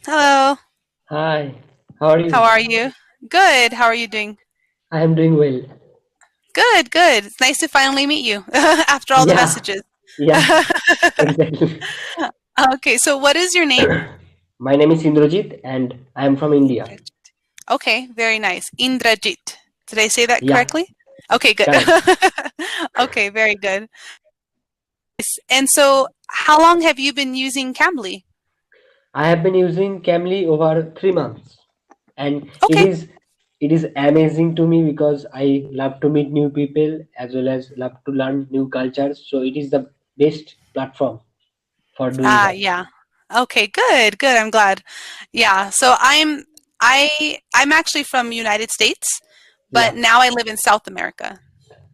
Hello. Hi, how are How you? are you? Good. How are you doing? I am doing well. Good, good. It's nice to finally meet you after all the Yeah, messages. yeah, exactly. Okay, so what is your name? My name is Indrajit and I am from India. Indrajit. Okay, very nice. Indrajit. Did I say that Yeah, correctly? Okay, good. correct. Okay, very good. And so, how long have you been using Cambly? I have been using Cambly over 3 months, and it Okay. is it is amazing to me because I love to meet new people as well as love to learn new cultures. So it is the best platform for doing Ah, that. yeah. Okay, good, good. I'm glad. Yeah. So I'm actually from United States, but Yeah. now I live in South America.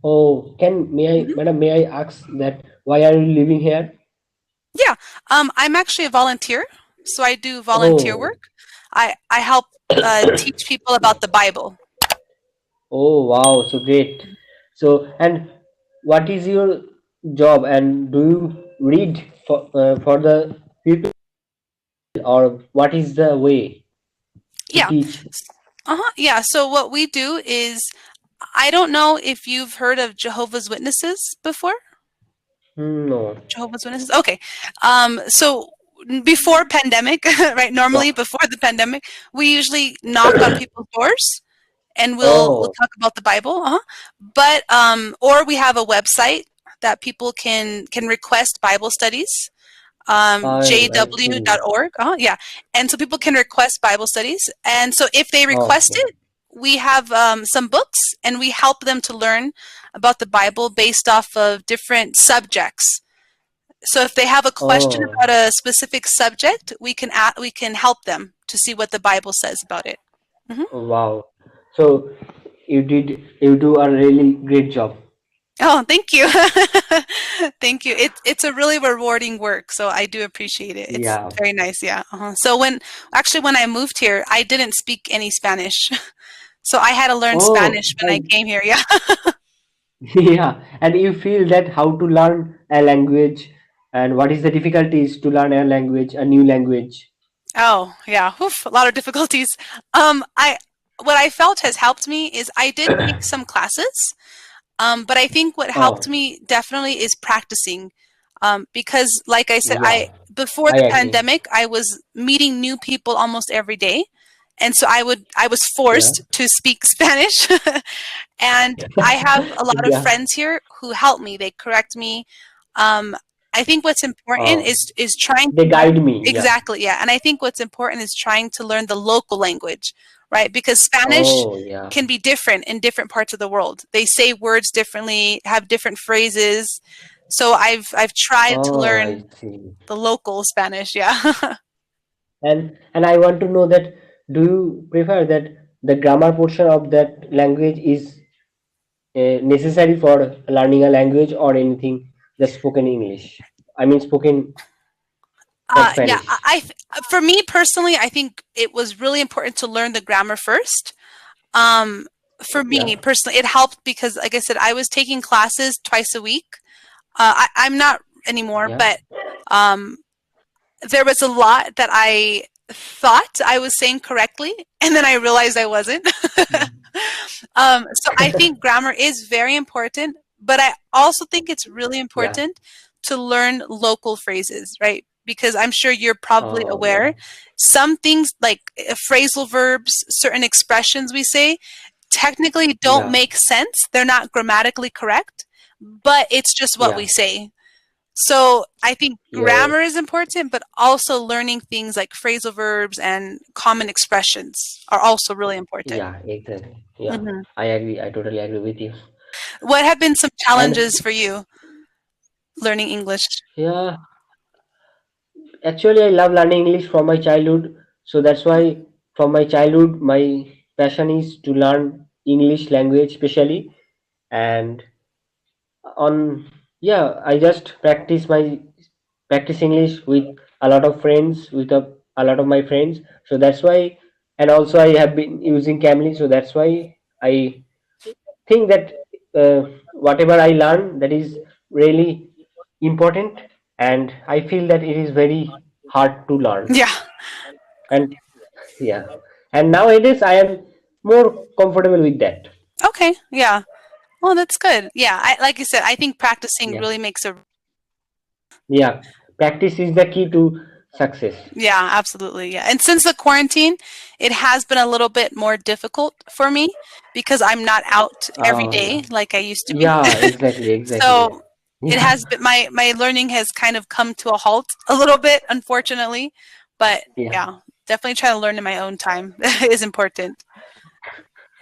Oh, madam, may I ask that why are you living here? Yeah, I'm actually a volunteer, so I do volunteer Oh, work. I help teach people about the Bible. oh wow, so great. So, and what is your job and do you read for the people or what is the way to Yeah, teach? uh-huh. Yeah. So what we do is, I don't know if you've heard of Jehovah's Witnesses before. No. Jehovah's Witnesses. Okay. So before pandemic, right? Yeah. Normally before the pandemic, we usually knock on people's doors and we'll Oh, talk about the Bible. But or we have a website that people can request Bible studies, I see. jw.org. Yeah. And so people can request Bible studies. And so if they request Okay. it, we have some books and we help them to learn about the Bible based off of different subjects. So if they have a question Oh, about a specific subject, we can help them to see what the Bible says about it. Hmm. wow. So you do a really great job. Oh, thank you. Thank you. It's a really rewarding work, so I do appreciate it. It's Yeah. very nice, yeah. So when I moved here, I didn't speak any Spanish. So I had to learn Oh, Spanish when I came here, yeah. yeah, and you feel that how to learn a language and what is the difficulties to learn a language, a new language. Oh, yeah. Oof, a lot of difficulties. I what I felt has helped me is I did take some classes. But I think what helped Oh, me definitely is practicing. Because like I said, yeah, before I the agree. pandemic, I was meeting new people almost every day. And so I was Yeah, forced to speak Spanish. And I have a lot of yeah. friends here who help me. They correct me. Um, I think what's important Oh, is trying they to learn guide me. Yeah. exactly, yeah. And I think what's important is trying to learn the local language, right? Because Spanish Oh, yeah. can be different in different parts of the world. They say words differently, have different phrases. So I've tried to Oh, I learn see. the local Spanish, yeah. And I want to know that do you prefer that the grammar portion of that language is necessary for learning a language or anything just spoken English? I mean spoken for Yeah, Spanish. for me personally, I think it was really important to learn the grammar first. Um, for Yeah. me personally, it helped because, like I said, I was taking classes twice a week. I'm not anymore, Yeah. but um, there was a lot that I thought I was saying correctly, and then I realized I wasn't. So I think grammar is very important, but I also think it's really Yeah. important to learn local phrases, right? Because I'm sure you're probably Oh, yeah. aware, some things like phrasal verbs, certain expressions we say, technically don't Yeah. make sense. They're not grammatically correct, but it's just what Yeah. we say. So I think Yeah. grammar is important, but also learning things like phrasal verbs and common expressions are also really important. Yeah. Exactly. Yeah. Hmm. I agree. I totally agree with you. What have been some challenges And for you learning English? yeah, actually, I love learning English from my childhood. So that's why from my childhood, my passion is to learn English language, especially. And on yeah, I just practice English with a lot of friends, with a lot of my friends. So that's why, and also I have been using Cambly. So that's why I think that whatever I learn, that is really important, and I feel that it is very hard to learn. Yeah, And yeah, and nowadays I am more comfortable with that. Okay, yeah. Well, that's good. Yeah, like I said, I think practicing Yeah, really makes a yeah. Practice is the key to success. yeah, absolutely. Yeah. And since the quarantine, it has been a little bit more difficult for me because I'm not out every Oh yeah, day like I used to be. yeah. Exactly, exactly. So it Yeah, has been my learning has kind of come to a halt a little bit, unfortunately. But yeah. yeah, definitely try to learn in my own time is important.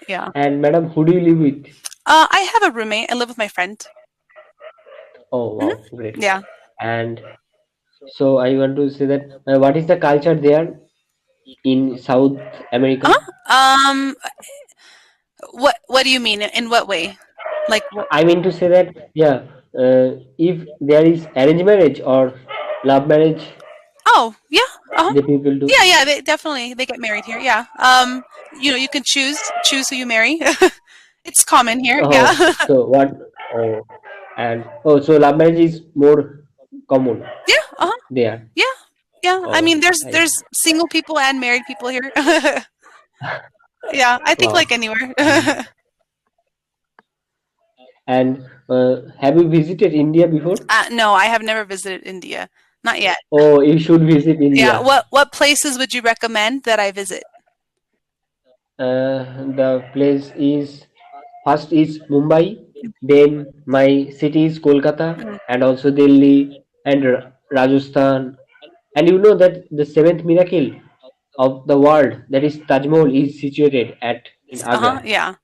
Yeah. And madam, who do you live with? I have a roommate. I live with my friend. Oh Hmm. wow, great. Yeah. And so I want to say that what is the culture there in South America? What do you mean? In what way? Like what? I mean to say that yeah, if there is arranged marriage or love marriage, Oh, yeah. Uh-huh. the people do. Yeah, yeah, they get married here. Yeah. You can choose who you marry. It's common here. Oh, Yeah. so what? Oh, and oh, so love marriage is more common Yeah. Uh-huh. there. Yeah. Yeah. I Oh, mean, there's I there's single people and married people here. Yeah, I think wow. like anywhere. And have you visited India before? No, I have never visited India. Not yet. Oh, you should visit Yeah. India. What places would you recommend that I visit? The place is first is Mumbai, then my city is Kolkata, Mm. and also Delhi and Rajasthan. And you know that the seventh miracle of the world, that is Taj Mahal, is situated at in Uh-huh. Agra. Yeah.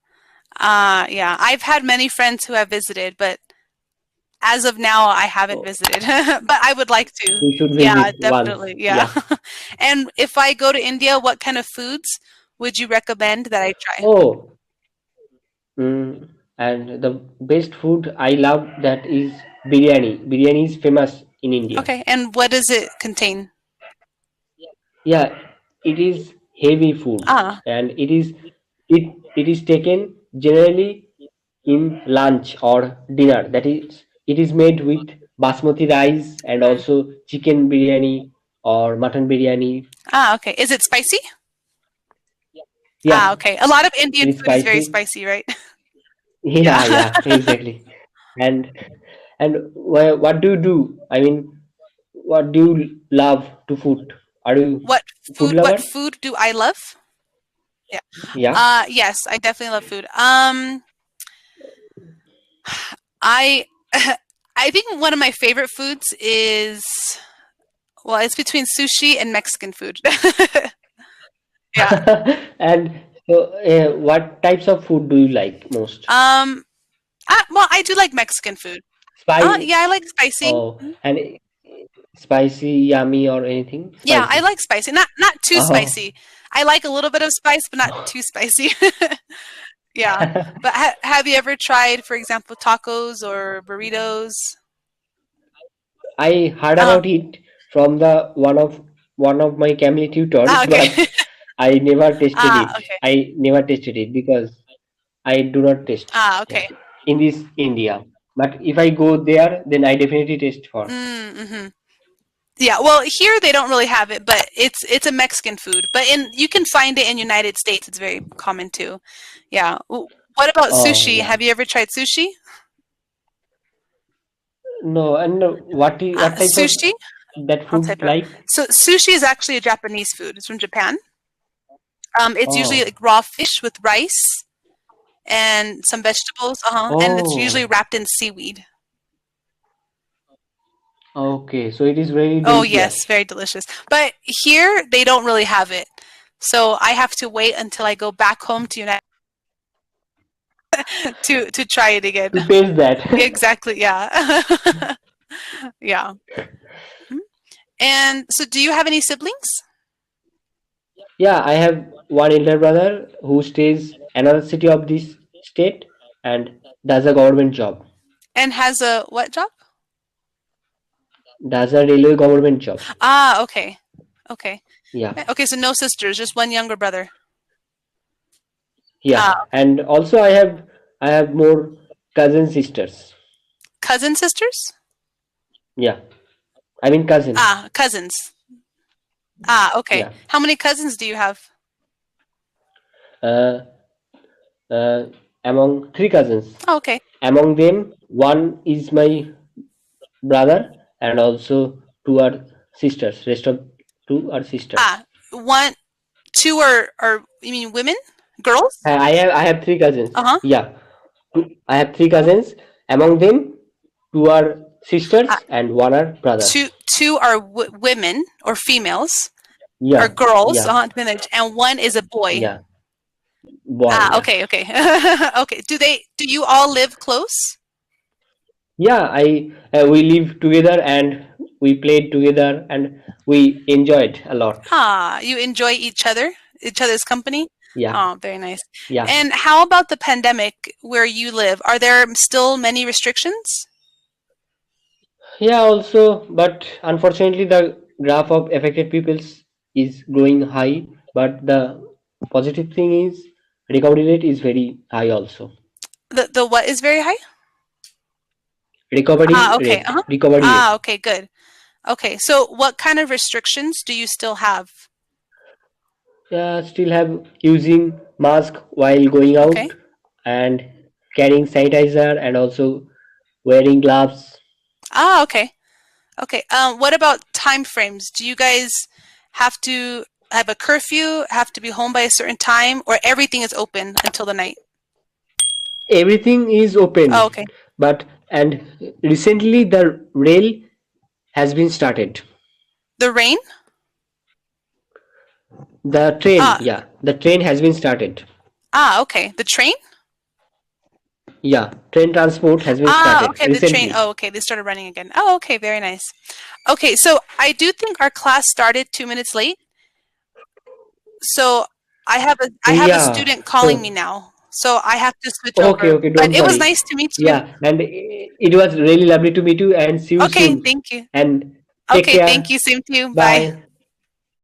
Yeah. I've had many friends who have visited, but as of now, I haven't Oh, visited, but I would like to. you should Yeah, visit once. definitely. Yeah. Yeah. And if I go to India, what kind of foods would you recommend that I try? Oh, and the best food I love that is biryani. Biryani is famous in India. Okay. And what does it contain? Yeah, it is heavy food, Ah, and it is taken generally in lunch or dinner. That is, it is made with basmati rice and mm. also chicken biryani or mutton biryani. Okay. Is it spicy? Yeah, Okay. A lot of Indian it is food is very spicy. spicy, right? Yeah, Yeah. yeah, exactly. And what do you do? I mean, what do you love to food? Are you food What lover? food do I love? Yeah. Yeah. Yes, I definitely love food. I I think one of my favorite foods is well, it's between sushi and Mexican food. Yeah. And so, what types of food do you like most? Um, well, I do like Mexican food. Spicy, Yeah, I like spicy. oh, and spicy, yummy, or anything Yeah, I spicy? like spicy. Not too Oh, spicy. I like a little bit of spice, but not too spicy. Yeah. But have you ever tried, for example, tacos or burritos? I heard Uh, about it from the one of my Cambly tutors, okay. but I never tasted it. Okay. I never tasted it because I do not taste Okay. that in this India. But if I go there, then I definitely taste for. Mm-hmm. Yeah, well, here they don't really have it, but it's a Mexican food. But in you can find it in United States. It's very common too. Yeah. What about Oh sushi? yeah, Have you ever tried sushi? no, and what types of Sushi? that I'll food type it up. like? So sushi is actually a Japanese food. It's from Japan. It's usually Oh, like raw fish with rice and some vegetables. And it's usually oh, wrapped in seaweed. okay. So it is very Oh yes, delicious. very delicious. But here they don't really have it. So I have to wait until I go back home to United to try it again. To taste that. Exactly, yeah. Yeah. Mhm. And so do you have any siblings? Yeah, I have one elder brother who stays another city of this state and does a government job. And has a what job? Does a railway government job. Okay. Okay. Yeah, Okay, so no sisters, just one younger brother. yeah. Ah, And also I have more cousin sisters. cousin sisters? Yeah, I mean cousin. Cousins. Ah, okay. Yeah. How many cousins do you have? Uh, uh, among three cousins. Oh, okay. Among them, one is my brother, and also two are sisters. Rest of two are sisters. Ah, one, two are you mean women? Girls? I have three cousins. Uh-huh. Yeah, I have three cousins. Among them, two are Ah, sisters and one are brothers. two are women or females or Yeah, girls, yeah, depending on the age, and one is a boy. yeah. Boy, Ah, yeah. okay, okay. Okay. Do you all live close? Yeah, I we live together and we played together and we enjoyed a lot. Ah, you enjoy each other's company? Yeah, Oh, very nice. yeah. And how about the pandemic where you live? Are there still many restrictions? Yeah, also, but unfortunately, the graph of affected peoples is growing high. But the positive thing is recovery rate is very high also. The what is very high? Recovery Ah, okay. rate, Uh-huh. recovery Ah, rate. okay, good. Okay, so what kind of restrictions do you still have? Yeah, still have using mask while going Okay. out and carrying sanitizer and also wearing gloves. Ah, okay. Okay. What about time frames? Do you guys have to have a curfew, have to be home by a certain time, or everything is open until the night? Everything is Oh, open, okay. but and recently the rail has been started. The rain? The train, Ah, yeah, the train has been started. okay. The train? Yeah, train transport has been Ah, started okay, the train. recently. Oh, okay, they started running again. Oh, okay, very nice. Okay, so I do think our class started 2 minutes late. So I have a Yeah, student calling me so now. So I have to switch okay, over. okay, But don't it was worry. nice to meet you. Yeah, and it was really lovely to meet you and see you Okay, soon. thank you. And take Okay, thank care. you. Same to you. Bye. Bye.